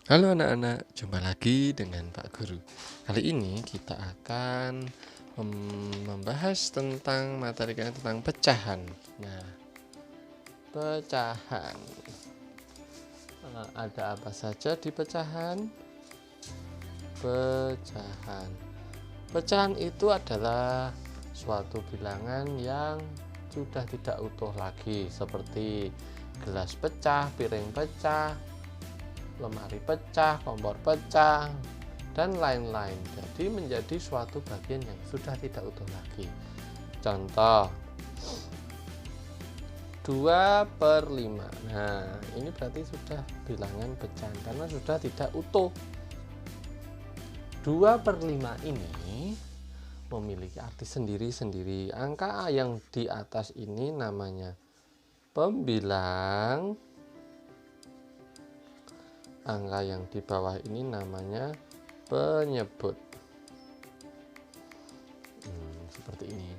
Halo anak-anak, jumpa lagi dengan Pak Guru. Kali ini kita akan membahas tentang materi tentang pecahan. Nah, pecahan. Ada apa saja di pecahan? Pecahan. Pecahan itu adalah suatu bilangan yang sudah tidak utuh lagi, seperti gelas pecah, piring pecah, lemari pecah, kompor pecah, dan lain-lain. Jadi menjadi suatu bagian yang sudah tidak utuh lagi. Contoh 2/5. Nah, ini berarti sudah bilangan pecahan karena sudah tidak utuh. 2/5 ini memiliki arti sendiri-sendiri. Angka yang di atas ini namanya pembilang, angka yang di bawah ini namanya penyebut. Seperti ini.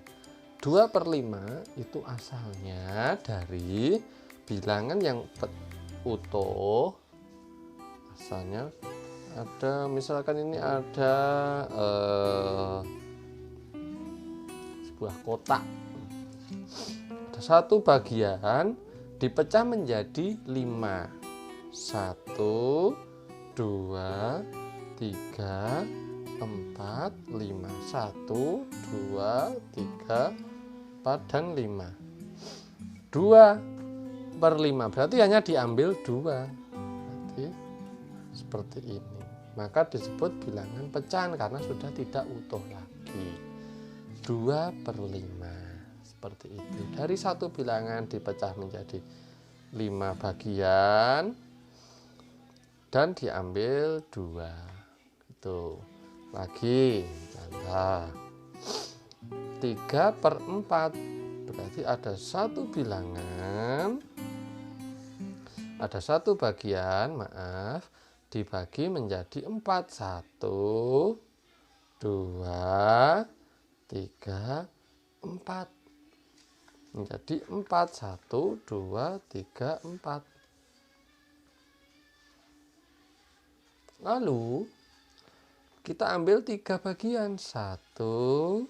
2/5 itu asalnya dari bilangan yang utuh. Asalnya ada, misalkan ini ada sebuah kotak. Ada satu bagian dipecah menjadi 5. 1, 2, 3, 4, 5. 1, 2, 3, 4, dan 5. 2/5 berarti hanya diambil 2. Berarti seperti ini. Maka disebut bilangan pecahan karena sudah tidak utuh lagi. 2/5 seperti itu. Dari satu bilangan dipecah menjadi 5 bagian dan diambil 2. Itu lagi contoh 3/4 berarti ada satu bilangan, ada satu bagian, dibagi menjadi 4. 1, 2, 3, 4 menjadi 4. 1, 2, 3, 4. Lalu kita ambil 3 bagian. 1,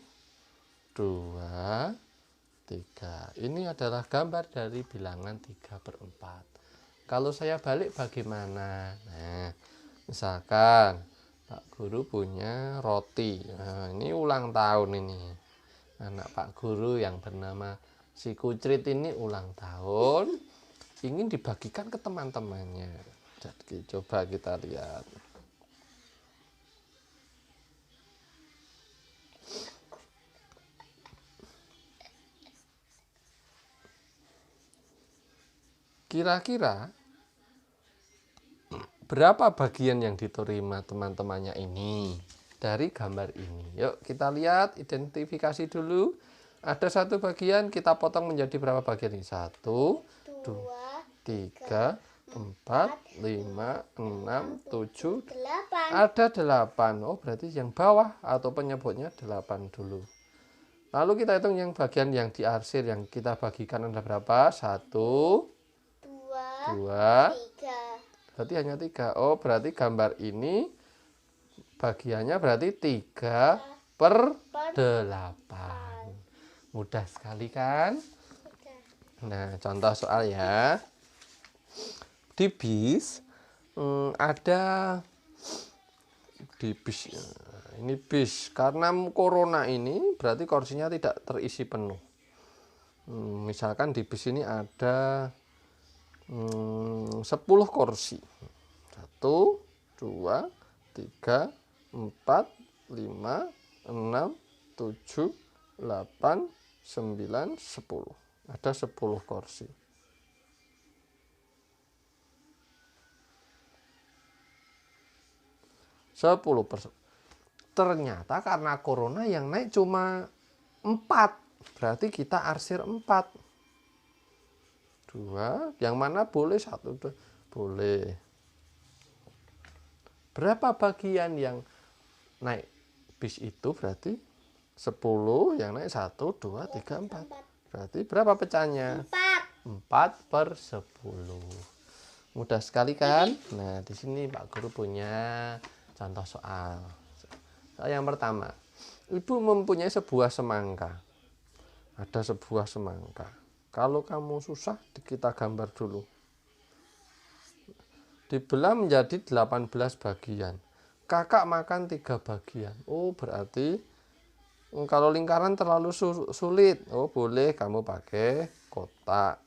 2, 3. Ini adalah gambar dari bilangan 3/4. Kalau saya balik bagaimana? Nah, misalkan Pak Guru punya roti. Nah, ini ulang tahun ini. Anak Pak Guru yang bernama si Kucrit ini ulang tahun, ingin dibagikan ke teman-temannya. Jadi coba kita lihat. Kira-kira berapa bagian yang diterima teman-temannya ini dari gambar ini? Yuk kita lihat, identifikasi dulu. Ada satu bagian, kita potong menjadi berapa bagian ini? 1, 2, 3, 4, 5, 6, 7, 8. Ada 8. Oh, berarti yang bawah atau penyebutnya 8 dulu. Lalu kita hitung yang bagian yang diarsir yang kita bagikan ada berapa? 1, 2, 3. Berarti hanya 3. Oh, berarti gambar ini bagiannya berarti 3/8. Mudah sekali kan? Nah, contoh soal ya. Di bis ada di bis. Ini bis karena corona ini berarti kursinya tidak terisi penuh. Misalkan di bis ini ada 10 kursi. 1, 2, 3, 4, 5, 6, 7, 8, 9, 10. Ada 10 kursi. Ternyata karena corona yang naik cuma 4. Berarti kita arsir 4. 2, yang mana boleh 1, boleh. Berapa bagian yang naik bis itu? Berarti 10, yang naik 1, 2, 3, 4. Berarti berapa pecahnya? 4/10. Mudah sekali kan? Nah, di sini Pak Guru punya contoh soal. Soal yang pertama, ibu mempunyai sebuah semangka. Ada sebuah semangka. Kalau kamu susah, kita gambar dulu. Dibelah menjadi 18 bagian. Kakak makan 3 bagian. Oh, berarti kalau lingkaran terlalu sulit. Oh, boleh kamu pakai kotak.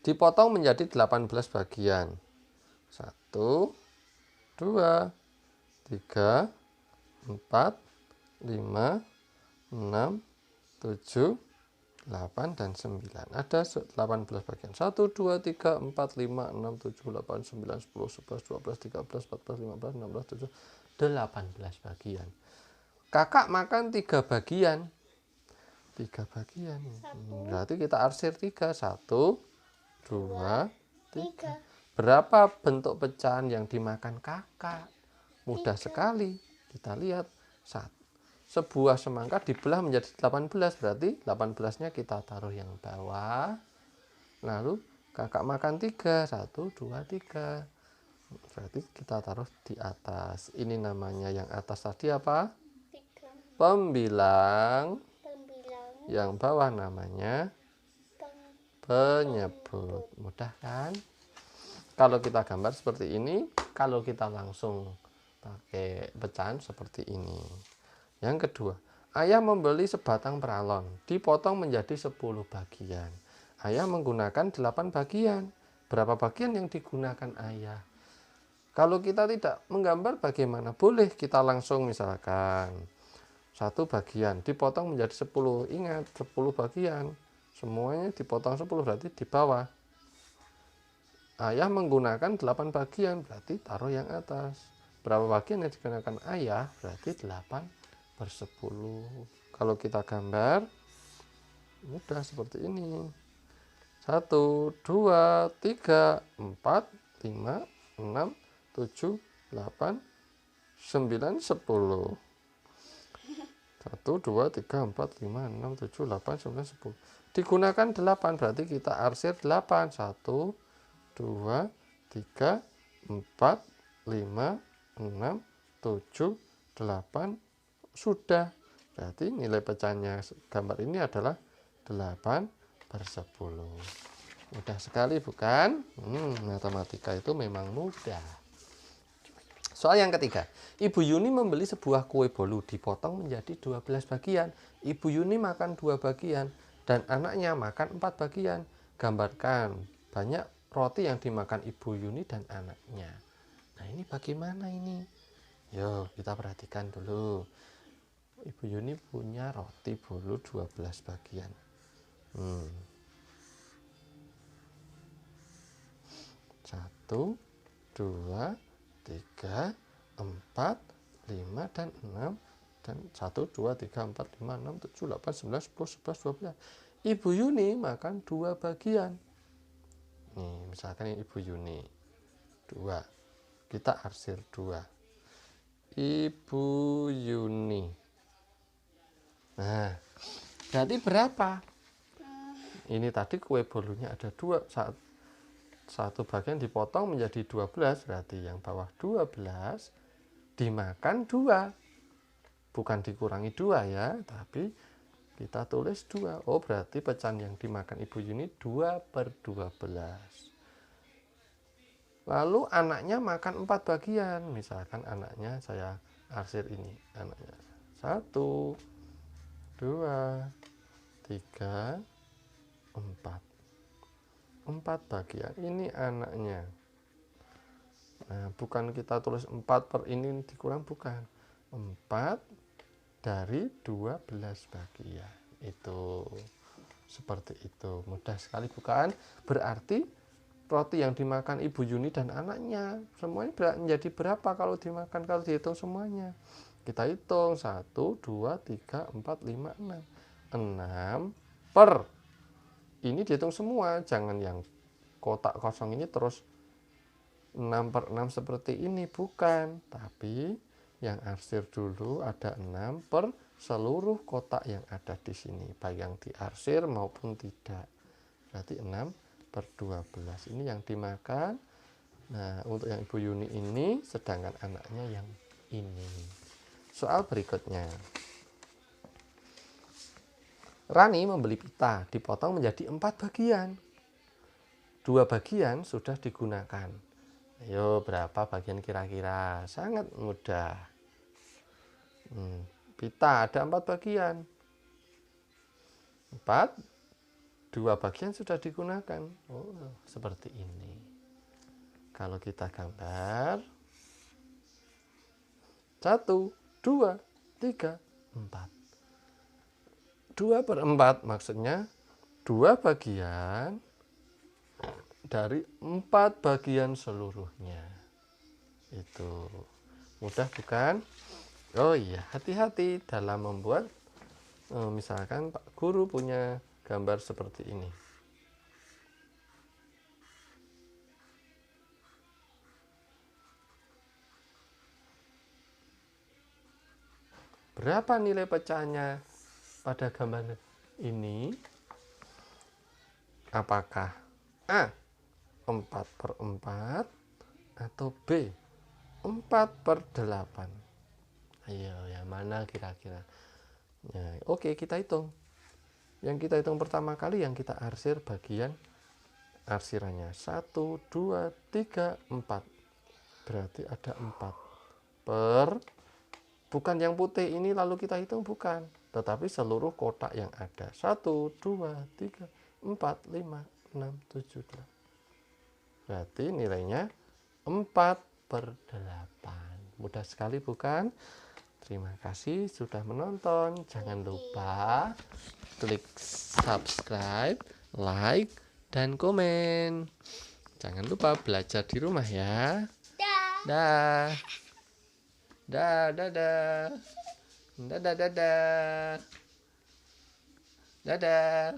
Dipotong menjadi 18 bagian. 1, 2, 3, 4, 5, 6, 7, 8, dan 9. Ada 18 bagian. 1, 2, 3, 4, 5, 6, 7, 8, 9, 10, 11, 12, 13, 14, 15, 16, 17, 18 bagian. Kakak makan 3 bagian. 3 bagian. Berarti kita arsir 3. 1, 2, 3. Berapa bentuk pecahan yang dimakan kakak? Mudah sekali. Kita lihat. Sebuah semangka dibelah menjadi 18. Berarti 18-nya kita taruh yang bawah. Lalu kakak makan 3. 1, 2, 3. Berarti kita taruh di atas. Ini namanya yang atas tadi apa? Pembilang. Yang bawah namanya penyebut. Mudah kan? Kalau kita gambar seperti ini, kalau kita langsung pakai pecahan seperti ini. Yang kedua, ayah membeli sebatang peralon, dipotong menjadi 10 bagian. Ayah menggunakan 8 bagian. Berapa bagian yang digunakan ayah? Kalau kita tidak menggambar bagaimana? Boleh kita langsung misalkan 1 bagian dipotong menjadi 10. Ingat, 10 bagian. Semuanya dipotong 10, berarti di bawah. Ayah menggunakan 8 bagian, berarti taruh yang atas. Berapa bagian yang digunakan ayah? Berarti 8/10. Kalau kita gambar, mudah seperti ini. 1, 2, 3, 4, 5, 6, 7, 8, 9, 10. 1, 2, 3, 4, 5, 6, 7, 8, 9, 10. Digunakan 8, berarti kita arsir 8. 1, 2, 3, 4, 5, 6, 7, 8. Sudah. Berarti nilai pecahnya gambar ini adalah 8/10. Mudah sekali bukan? Matematika itu memang mudah. Soal yang ketiga, Ibu Yuni membeli sebuah kue bolu dipotong menjadi 12 bagian. Ibu Yuni makan 2 bagian dan anaknya makan 4 bagian. Gambarkan banyak roti yang dimakan Ibu Yuni dan anaknya. Nah, ini bagaimana ini? Yuk, kita perhatikan dulu. Ibu Yuni punya roti bolu 12 bagian. 1, 2, 3, 4, 5, dan 6. Dan 1, 2, 3, 4, 5, 6, 7, 8, 9, 10, 11, 12. Ibu Yuni makan 2 bagian. Nih, misalkan ini Ibu Yuni 2. Kita arsir 2. Ibu Yuni. Nah, berarti berapa? Ini tadi kue bolunya ada 2. Satu bagian dipotong menjadi 12, berarti yang bawah 12 dimakan 2. Bukan dikurangi 2 ya, tapi kita tulis 2. Oh, berarti pecahan yang dimakan Ibu Yuni 2/12. Lalu anaknya makan 4 bagian. Misalkan anaknya saya arsir ini. Anaknya 1, 2, 3, 4. 4 bagian. Ini anaknya. Nah, bukan kita tulis 4 per ini dikurang, bukan. 4 dari 12 bagian. Itu seperti itu. Mudah sekali bukan? Berarti roti yang dimakan Ibu Yuni dan anaknya semuanya menjadi berapa kalau dimakan, kalau dihitung semuanya? Kita hitung 1, 2, 3, 4, 5, 6. 6 per ini dihitung semua, jangan yang kotak kosong ini terus 6/6 seperti ini, bukan, tapi yang arsir dulu ada 6/12. seluruh kotak yang ada di sini, baik yang diarsir maupun tidak. Berarti 6/12. Ini yang dimakan. Nah, untuk yang Ibu Yuni ini, sedangkan anaknya yang ini. Soal berikutnya. Rani membeli pita, dipotong menjadi 4 bagian. 2 bagian sudah digunakan. Ayo, berapa bagian kira-kira? Sangat mudah. Pita ada 4 bagian. 2 bagian sudah digunakan. Oh, seperti ini. Kalau kita gambar 1, 2, 3, 4. 2/4 maksudnya 2 bagian dari 4 bagian seluruhnya. Itu mudah bukan? Oh iya, hati-hati dalam membuat, misalkan Pak Guru punya gambar seperti ini. Berapa nilai pecahnya pada gambar ini? Apakah A 4/4 atau B 4/8? Ayo, yang mana kira-kira? Ya, oke, kita hitung. Yang kita hitung pertama kali yang kita arsir bagian arsirannya 1, 2, 3, 4. Berarti ada 4 per, bukan yang putih ini lalu kita hitung, bukan, tetapi seluruh kotak yang ada. 1, 2, 3, 4, 5, 6, 7, 8. Berarti nilainya 4/8. Mudah sekali bukan? Terima kasih sudah menonton. Jangan lupa klik subscribe, like, dan komen. Jangan lupa belajar di rumah ya. Dah. Dah, dadah. Dadah, dadah. Dadah.